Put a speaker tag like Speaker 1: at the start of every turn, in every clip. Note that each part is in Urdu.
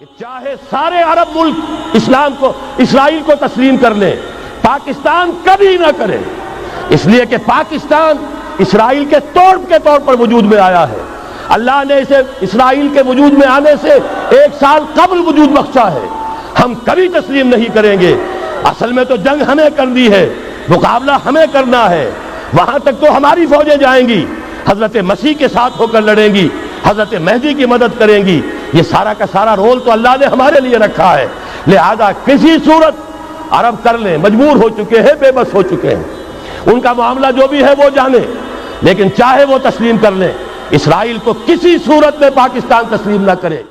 Speaker 1: کہ چاہے سارے عرب ملک اسرائیل کو تسلیم کر لیں، پاکستان کبھی نہ کرے، اس لیے کہ پاکستان اسرائیل کے طور پر وجود میں آیا ہے۔ اللہ نے اسے اسرائیل کے وجود میں آنے سے 1 سال قبل وجود بخشا ہے۔ ہم کبھی تسلیم نہیں کریں گے۔ اصل میں تو جنگ ہمیں کرنی ہے، مقابلہ ہمیں کرنا ہے۔ وہاں تک تو ہماری فوجیں جائیں گی، حضرت مسیح کے ساتھ ہو کر لڑیں گی، حضرت مہدی کی مدد کریں گی۔ یہ سارا کا سارا رول تو اللہ نے ہمارے لیے رکھا ہے، لہذا کسی صورت عرب کر لیں، مجبور ہو چکے ہیں، بے بس ہو چکے ہیں، ان کا معاملہ جو بھی ہے وہ جانے، لیکن چاہے وہ تسلیم کر لیں، اسرائیل کو کسی صورت میں پاکستان تسلیم نہ کرے۔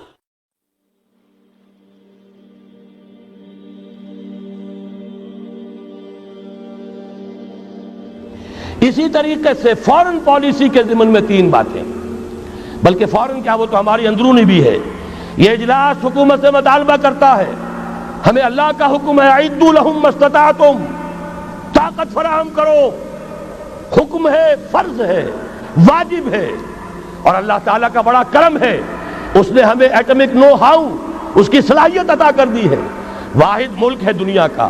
Speaker 1: اسی طریقے سے فورن پالیسی کے ضمن میں 3 باتیں، بلکہ فورن کیا، وہ تو ہماری اندرونی بھی ہے۔ یہ اجلاس حکومت سے مطالبہ کرتا ہے، ہمیں اللہ کا حکم ہے اعدوا لہم ما استطعتم، طاقت فراہم کرو، حکم ہے، فرض ہے، واجب ہے، اور اللہ تعالیٰ کا بڑا کرم ہے، اس نے ہمیں ایٹمک نو ہاؤ، اس کی صلاحیت عطا کر دی ہے، واحد ملک ہے دنیا کا۔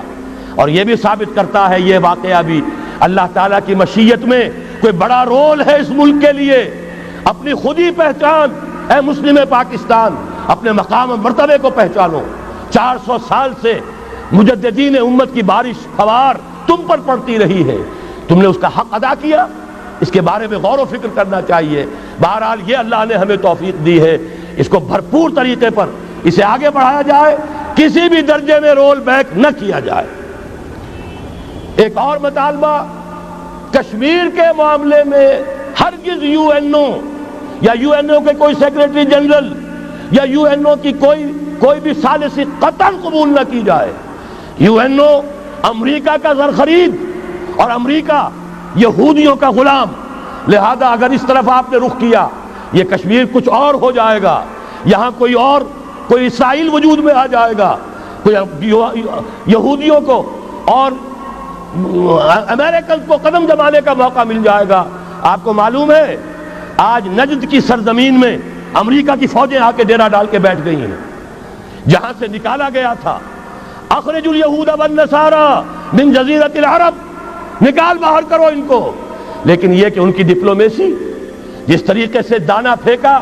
Speaker 1: اور یہ بھی ثابت کرتا ہے یہ واقعہ بھی، اللہ تعالیٰ کی مشیت میں کوئی بڑا رول ہے اس ملک کے لیے۔ اپنی خودی پہچان، اے مسلم پاکستان، اپنے مقام و مرتبے کو پہچانو۔ 400 سال سے مجددین امت کی بارش فوار تم پر پڑتی رہی ہے، تم نے اس کا حق ادا کیا، اس کے بارے میں غور و فکر کرنا چاہیے۔ بہرحال یہ اللہ نے ہمیں توفیق دی ہے، اس کو بھرپور طریقے پر اسے آگے بڑھایا جائے، کسی بھی درجے میں رول بیک نہ کیا جائے۔ ایک اور مطالبہ، کشمیر کے معاملے میں ہرگز یو این او یا یو این او کے کوئی سیکریٹری جنرل یا یو این او کی کوئی بھی ثالثی قطعاً قبول نہ کی جائے۔ یو این او امریکہ کا زر خرید اور امریکہ یہودیوں کا غلام، لہذا اگر اس طرف آپ نے رخ کیا، یہ کشمیر کچھ اور ہو جائے گا، یہاں کوئی اسرائیل وجود میں آ جائے گا، کوئی یہودیوں کو اور امریکن کو قدم جمانے کا موقع مل جائے گا۔ آپ کو معلوم ہے آج نجد کی سرزمین میں امریکہ کی فوجیں آ کے ڈیرا ڈال کے بیٹھ گئی ہیں، جہاں سے نکالا گیا تھا اخرجوا اليہود والنصارى من جزیرۃ العرب، نکال باہر کرو ان کو۔ لیکن یہ کہ ان کی ڈپلومیسی، جس طریقے سے دانا پھینکا،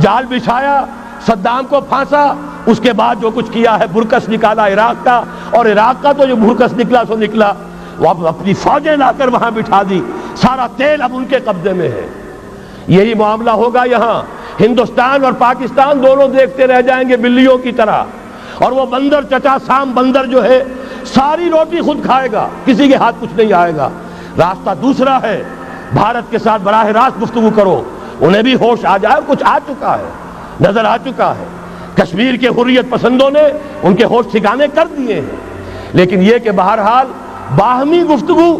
Speaker 1: جال بچھایا، صدام کو پھانسا، اس کے بعد جو کچھ کیا ہے، برکس نکالا عراق کا، اور عراق کا تو جو برکس نکلا سو نکلا، وہ اپنی فوجیں لا کر وہاں بٹھا دی، سارا تیل اب ان کے قبضے میں ہے۔ یہی معاملہ ہوگا یہاں، ہندوستان اور پاکستان دونوں دیکھتے رہ جائیں گے بلیوں کی طرح، اور وہ بندر چچا سام بندر جو ہے ساری روٹی خود کھائے گا، کسی کے ہاتھ کچھ نہیں آئے گا۔ راستہ دوسرا ہے، بھارت کے ساتھ براہ راست گفتگو کرو، انہیں بھی ہوش آ جائے، کچھ آ چکا ہے، نظر آ چکا ہے، کشمیر کے حریت پسندوں نے ان کے ہوش ٹھکانے کر دیے ہیں۔ لیکن یہ کہ بہرحال باہمی گفتگو